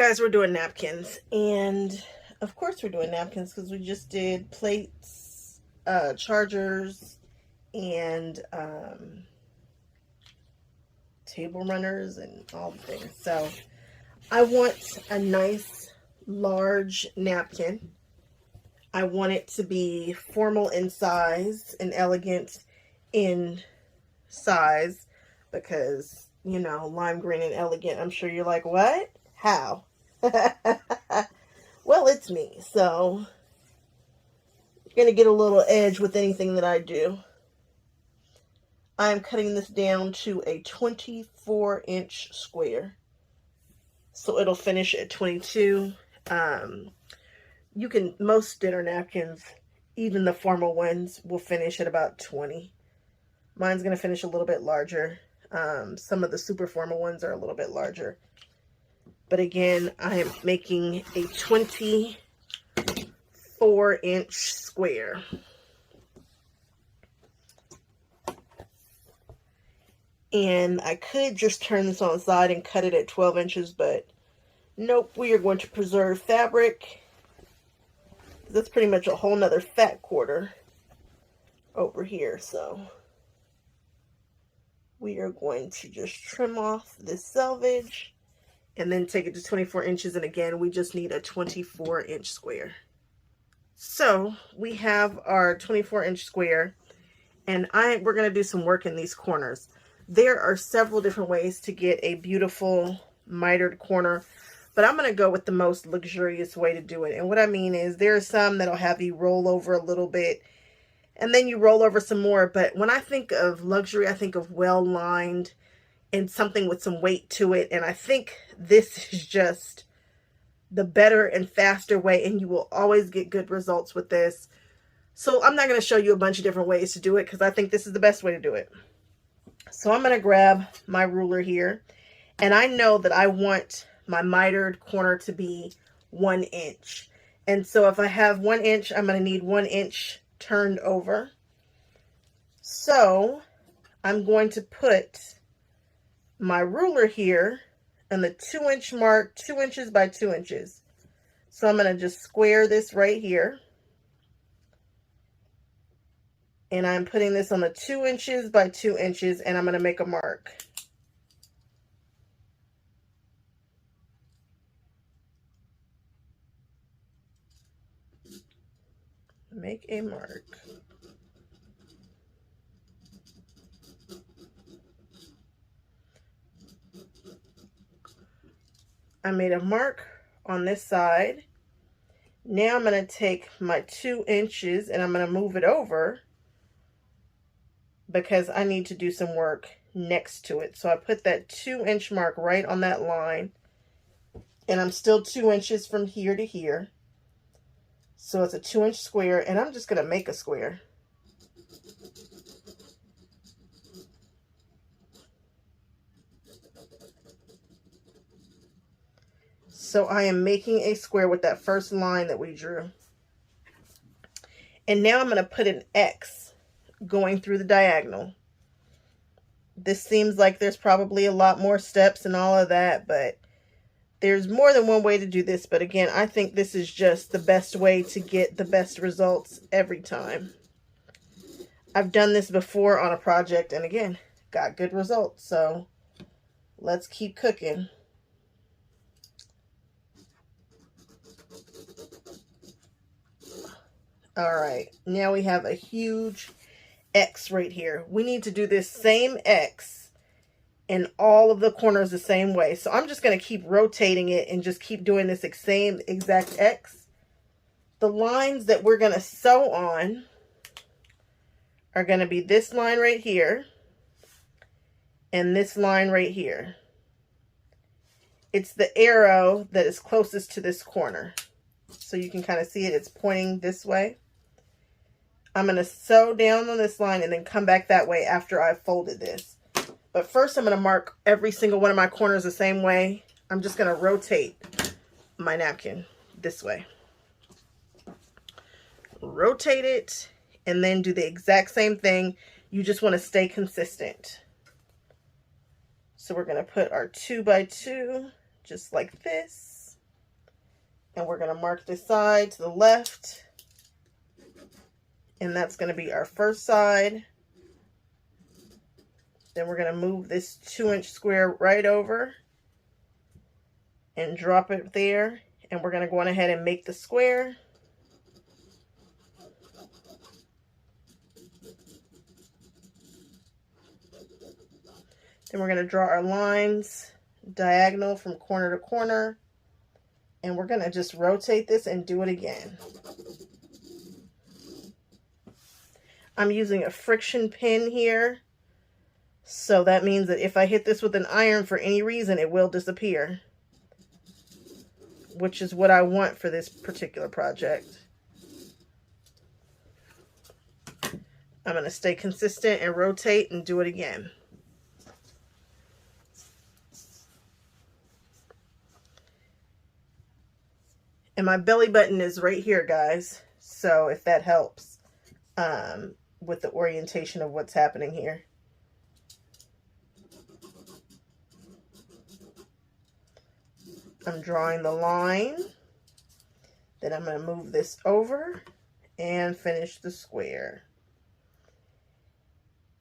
guys, we're doing napkins, and of course we're doing napkins because we just did plates, chargers, and table runners and all the things. So I want a nice large napkin. I want it to be formal in size and elegant in size because, you know, lime green and elegant. I'm sure you're like, what? How? Well, it's me, so you're going to get a little edge with anything that I do. I'm cutting this down to a 24-inch square, so it'll finish at 22. Most dinner napkins, even the formal ones, will finish at about 20. Mine's going to finish a little bit larger. Some of the super formal ones are a little bit larger. But again, I am making a 24-inch square. And I could just turn this on the side and cut it at 12 inches, but nope, we are going to preserve fabric. That's pretty much a whole nother fat quarter over here, so we are going to just trim off this selvage and then take it to 24 inches. And again, we just need a 24-inch square. So we have our 24-inch square, and we're going to do some work in these corners. There are several different ways to get a beautiful mitered corner, but I'm going to go with the most luxurious way to do it. And what I mean is there are some that'll have you roll over a little bit and then you roll over some more. But when I think of luxury, I think of well lined and something with some weight to it. And I think this is just the better and faster way, and you will always get good results with this. So I'm not going to show you a bunch of different ways to do it because I think this is the best way to do it. So I'm going to grab my ruler here, and I know that I want my mitered corner to be 1 inch. And so if I have 1 inch, I'm going to need 1 inch turned over. So I'm going to put my ruler here and the 2-inch mark, 2 inches by 2 inches. So I'm going to just square this right here. And I'm putting this on the 2 inches by 2 inches, and I'm going to make a mark. Make a mark. I made a mark on this side. Now I'm going to take my 2 inches and I'm going to move it over because I need to do some work next to it. So I put that 2-inch mark right on that line, and I'm still 2 inches from here to here. So it's a 2-inch square, and I'm just going to make a square. So I am making a square with that first line that we drew. And now I'm going to put an X going through the diagonal. This seems like there's probably a lot more steps and all of that, but there's more than one way to do this. But again, I think this is just the best way to get the best results every time. I've done this before on a project, and again, got good results. So let's keep cooking. All right, now we have a huge X right here. We need to do this same X in all of the corners the same way. So I'm just going to keep rotating it and just keep doing this same exact X. The lines that we're going to sew on are going to be this line right here and this line right here. It's the arrow that is closest to this corner. So you can kind of see it. It's pointing this way. I'm going to sew down on this line and then come back that way after I've folded this. But first I'm going to mark every single one of my corners the same way. I'm just going to rotate my napkin this way. Rotate it and then do the exact same thing. You just want to stay consistent. So we're going to put our 2 by 2 just like this. And we're going to mark this side to the left. And that's going to be our first side. Then we're going to move this 2-inch square right over and drop it there. And we're going to go on ahead and make the square. Then we're going to draw our lines diagonal from corner to corner. And we're going to just rotate this and do it again. I'm using a friction pin here. So that means that if I hit this with an iron for any reason, it will disappear. Which is what I want for this particular project. I'm going to stay consistent and rotate and do it again. And my belly button is right here, guys. So if that helps with the orientation of what's happening here. I'm drawing the line. Then I'm going to move this over and finish the square.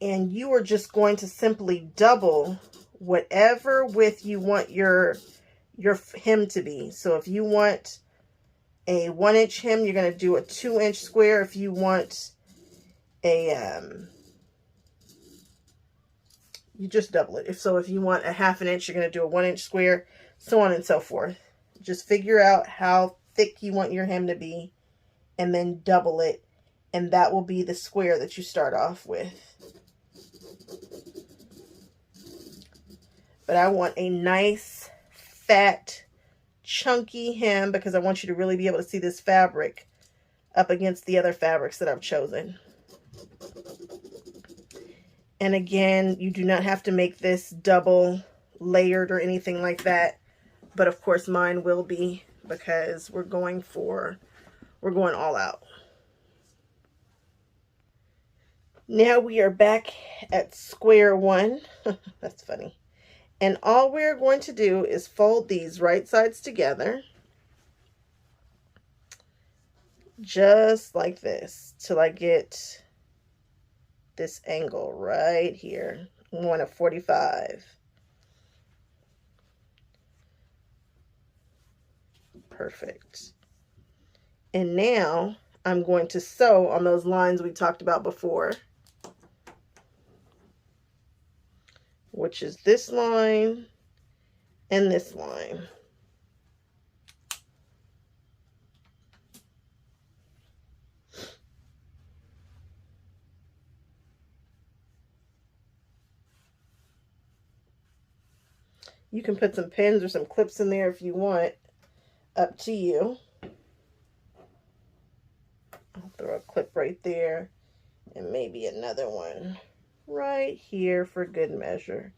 And you are just going to simply double whatever width you want your hem to be. So if you want a 1-inch hem, you're going to do a 2-inch square. If you want a you just double it. If you want a 1/2 inch, you're going to do a 1-inch square, so on and so forth. Just figure out how thick you want your hem to be and then double it, and that will be the square that you start off with. But I want a nice fat chunky hem because I want you to really be able to see this fabric up against the other fabrics that I've chosen. And again, you do not have to make this double layered or anything like that. But of course mine will be because we're going all out. Now we are back at square one. That's funny. And all we're going to do is fold these right sides together. Just like this till I get this angle right here. We want a 45. Perfect. And now I'm going to sew on those lines we talked about before, which is this line and this line. You can put some pins or some clips in there if you want, up to you. I'll throw a clip right there and maybe another one right here for good measure.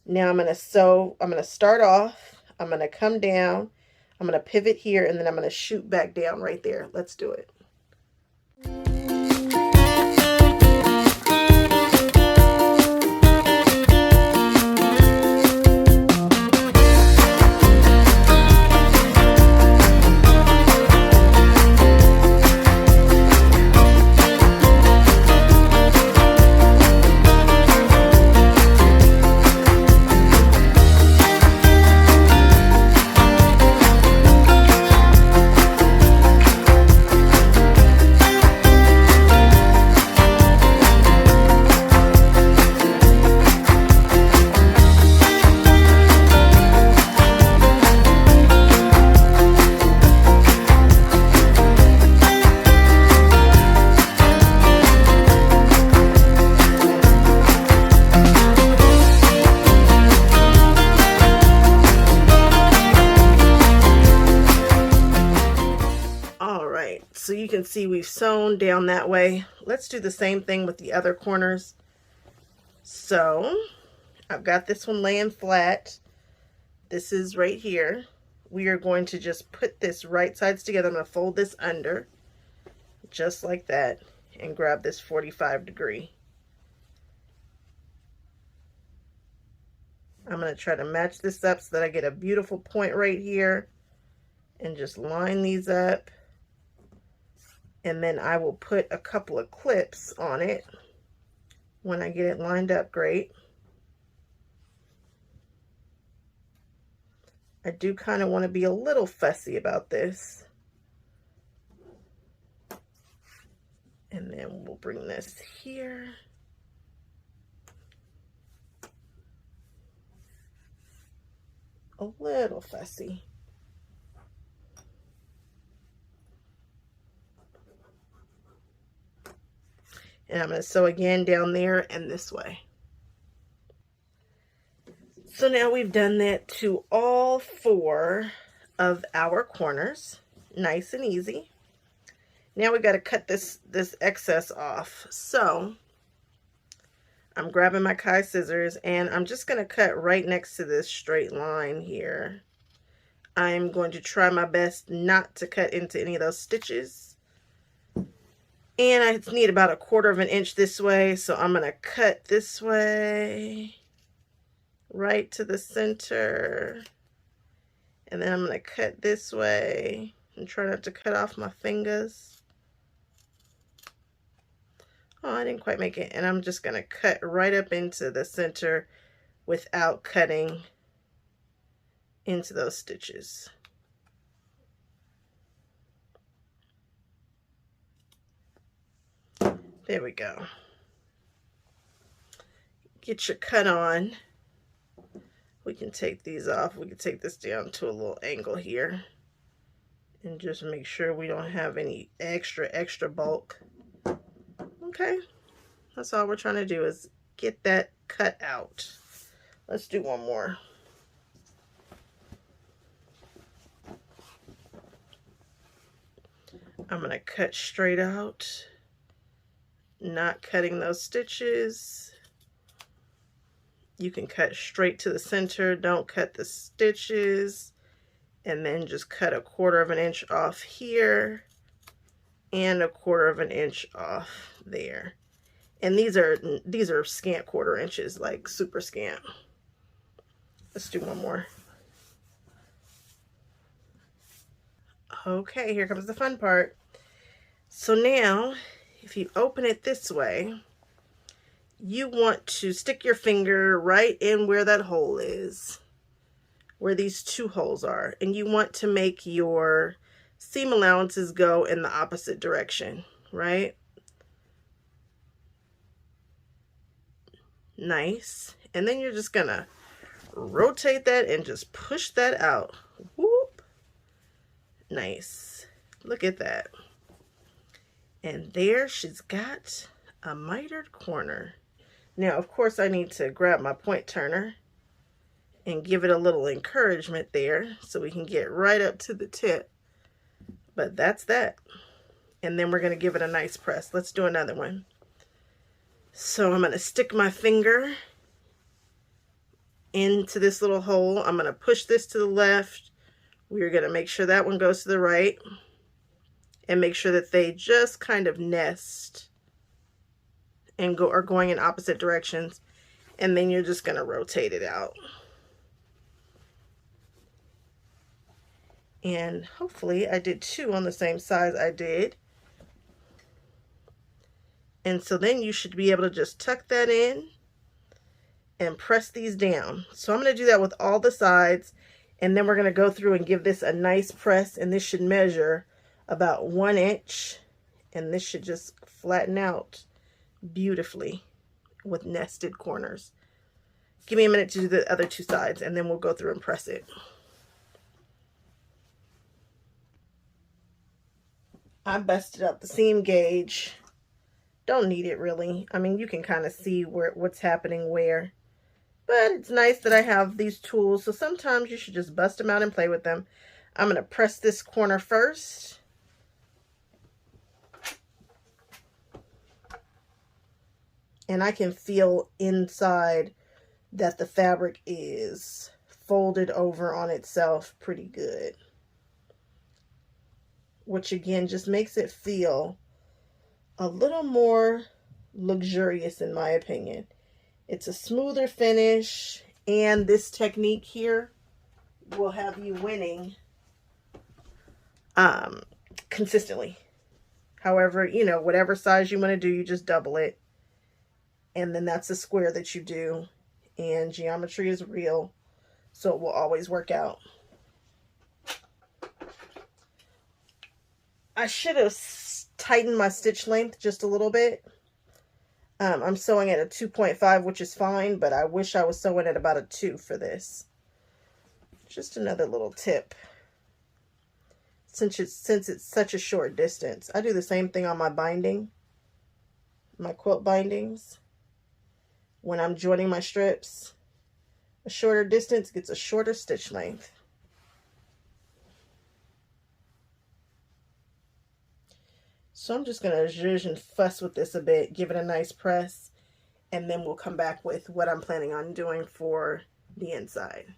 Now I'm going to sew. I'm going to start off. I'm going to come down. I'm going to pivot here and then I'm going to shoot back down right there. Let's do it. So you can see we've sewn down that way. Let's do the same thing with the other corners. So I've got this one laying flat. This is right here. We are going to just put this right sides together. I'm going to fold this under just like that and grab this 45 degree. I'm going to try to match this up so that I get a beautiful point right here. and just line these up. And then I will put a couple of clips on it when I get it lined up great. I do kind of want to be a little fussy about this. And then we'll bring this here. A little fussy. And I'm going to sew again down there and this way. So now we've done that to all 4 of our corners. Nice and easy. Now we got to cut this excess off. So I'm grabbing my Kai scissors and I'm just going to cut right next to this straight line here. I'm going to try my best not to cut into any of those stitches. And I need about 1/4 of an inch this way, so I'm going to cut this way, right to the center. And then I'm going to cut this way and try not to cut off my fingers. Oh, I didn't quite make it. And I'm just going to cut right up into the center without cutting into those stitches. There we go. Get your cut on. We can take these off. We can take this down to a little angle here and just make sure we don't have any extra bulk. Okay, that's all we're trying to do is get that cut out. Let's do one more. I'm going to cut straight out, not cutting those stitches. You can cut straight to the center, don't cut the stitches, and then just cut 1/4 of an inch off here and 1/4 of an inch off there. And these are scant 1/4 inches, like super scant. Let's do one more. Okay, here comes the fun part. So now, if you open it this way, you want to stick your finger right in where that hole is, where these 2 holes are, and you want to make your seam allowances go in the opposite direction, right? Nice. And then you're just gonna rotate that and just push that out. Whoop. Nice. Look at that. And there she's got a mitered corner. Now, of course, I need to grab my point turner and give it a little encouragement there so we can get right up to the tip. But that's that. And then we're going to give it a nice press. Let's do another one. So I'm going to stick my finger into this little hole. I'm going to push this to the left. We're going to make sure that one goes to the right. And make sure that they just kind of nest and are going in opposite directions. And then you're just going to rotate it out. And hopefully I did 2 on the same size I did. And so then you should be able to just tuck that in and press these down. So I'm going to do that with all the sides. And then we're going to go through and give this a nice press. And this should measure about 1 inch. And this should just flatten out beautifully with nested corners. Give me a minute to do the other 2 sides and then we'll go through and press it. I busted up the seam gauge. Don't need it really. I mean, you can kind of see what's happening where. But it's nice that I have these tools. So sometimes you should just bust them out and play with them. I'm going to press this corner first. And I can feel inside that the fabric is folded over on itself pretty good. Which again just makes it feel a little more luxurious in my opinion. It's a smoother finish, and this technique here will have you winning consistently. However, you know, whatever size you want to do, you just double it. And then that's the square that you do. And geometry is real, so it will always work out. I should have tightened my stitch length just a little bit. I'm sewing at a 2.5, which is fine, but I wish I was sewing at about a 2 for this. Just another little tip. Since it's such a short distance. I do the same thing on my binding, my quilt bindings. When I'm joining my strips, a shorter distance gets a shorter stitch length. So I'm just going to zhuzh and fuss with this a bit, give it a nice press, and then we'll come back with what I'm planning on doing for the inside.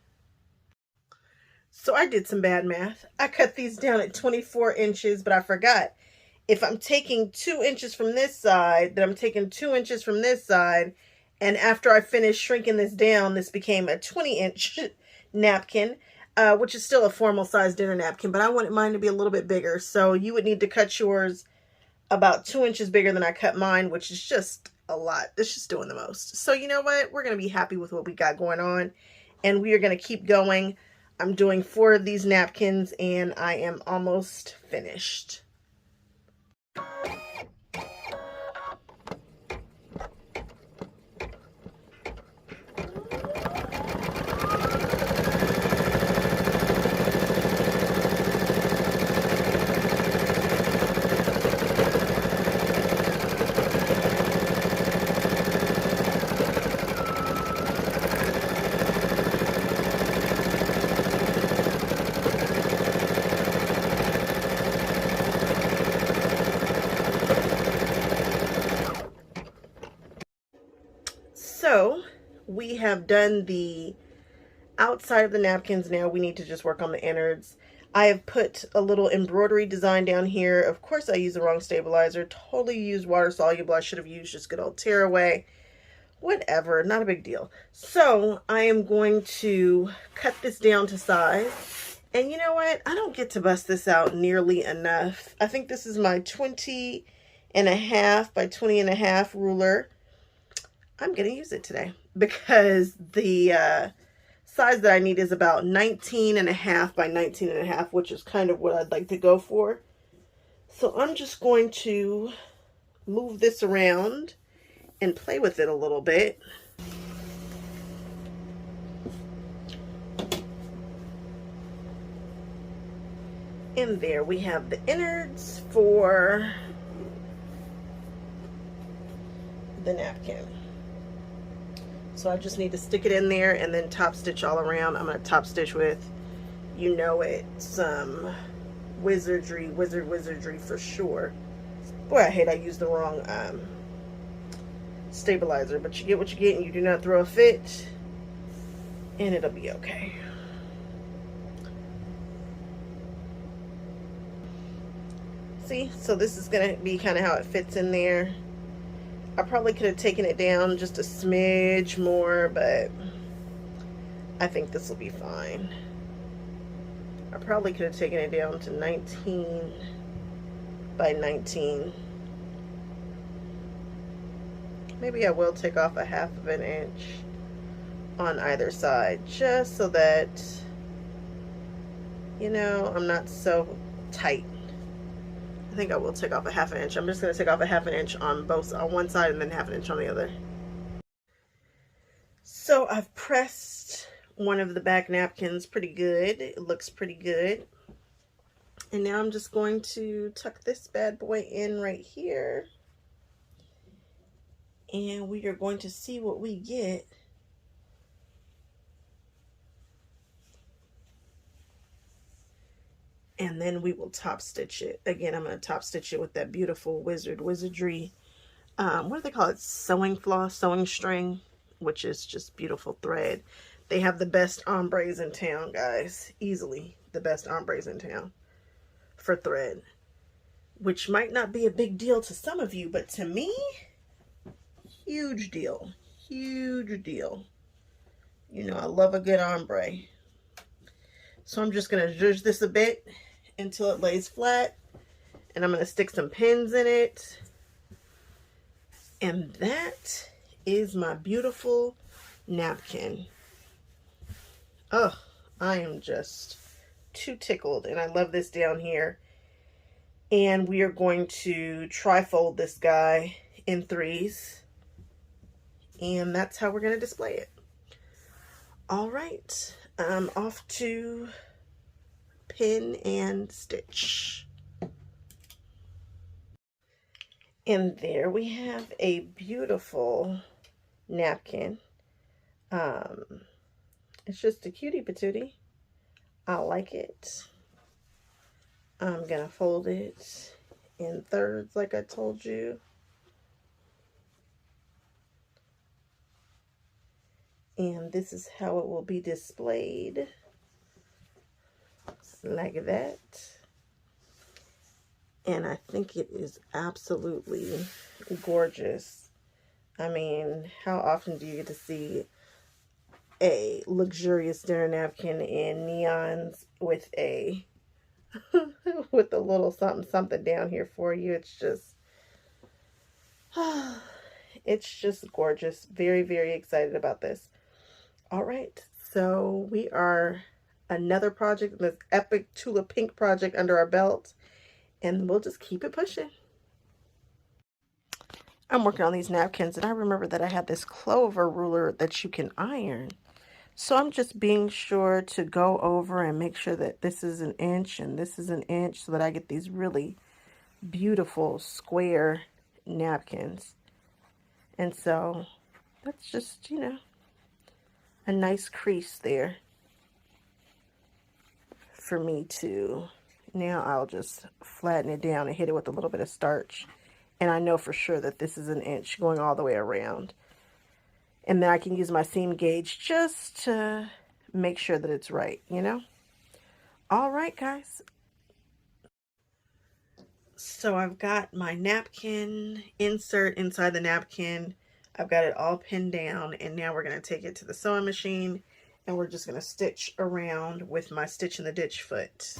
So I did some bad math. I cut these down at 24 inches, but I forgot. If I'm taking 2 inches from this side, then I'm taking 2 inches from this side, and after I finished shrinking this down, this became a 20-inch napkin, which is still a formal size dinner napkin, but I wanted mine to be a little bit bigger, so you would need to cut yours about 2 inches bigger than I cut mine, which is just a lot. It's just doing the most. So you know what? We're going to be happy with what we got going on, and we are going to keep going. I'm doing 4 of these napkins, and I am almost finished. So we have done the outside of the napkins. Now we need to just work on the innards. I have put a little embroidery design down here. Of course I used the wrong stabilizer. Totally used water soluble. I should have used just good old tearaway. Whatever, not a big deal. So I am going to cut this down to size. And you know what? I don't get to bust this out nearly enough. I think this is my 20 and a half by 20 and a half ruler. I'm going to use it today because the size that I need is about 19 and a half by 19 and a half, which is kind of what I'd like to go for. So I'm just going to move this around and play with it a little bit. And there we have the innards for the napkin. So I just need to stick it in there and then top stitch all around. I'm going to top stitch with, you know it, some wizardry for sure. Boy, I hate I used the wrong stabilizer, but you get what you get and you do not throw a fit, and it'll be okay. See, so this is going to be kind of how it fits in there. I probably could have taken it down just a smidge more, but I think this will be fine. I probably could have taken it down to 19 by 19. Maybe I will take off a 1/2 inch on either side, just so that, you know, I'm not so tight. I think I will take off a 1/2 inch. I'm just going to take off a 1/2 inch on one side and then 1/2 inch on the other. So I've pressed one of the back napkins pretty good. It looks pretty good. And now I'm just going to tuck this bad boy in right here. And we are going to see what we get. And then we will top stitch it. Again, I'm going to top stitch it with that beautiful wizardry. What do they call it? Sewing floss, sewing string, which is just beautiful thread. They have the best ombres in town, guys. Easily the best ombres in town for thread. Which might not be a big deal to some of you, but to me, huge deal. Huge deal. You know, I love a good ombre. So I'm just going to zhuzh this a bit. until it lays flat. And I'm going to stick some pins in it. And that is my beautiful napkin. Oh, I am just too tickled. And I love this down here. And we are going to tri-fold this guy in 3s. And that's how we're going to display it. All right, I'm off to pin and stitch. And there we have a beautiful napkin. It's just a cutie patootie. I like it. I'm gonna fold it in 3rds like I told you. And this is how it will be displayed. Like that. And I think it is absolutely gorgeous. I mean, how often do you get to see a luxurious dinner napkin in neons with a with a little something something down here for you? It's just gorgeous. Very, very excited about this. All right, so we are another project, this epic Tula Pink project under our belt, and we'll just keep it pushing. I'm working on these napkins, and I remember that I had this clover ruler that you can iron. So I'm just being sure to go over and make sure that this is 1 inch and this is 1 inch so that I get these really beautiful square napkins. And so that's just, you know, a nice crease there for me to, now I'll just flatten it down and hit it with a little bit of starch. And I know for sure that this is 1 inch going all the way around. And then I can use my seam gauge just to make sure that it's right, you know? All right, guys. So I've got my napkin insert inside the napkin. I've got it all pinned down, and now we're going to take it to the sewing machine, and we're just going to stitch around with my stitch in the ditch foot.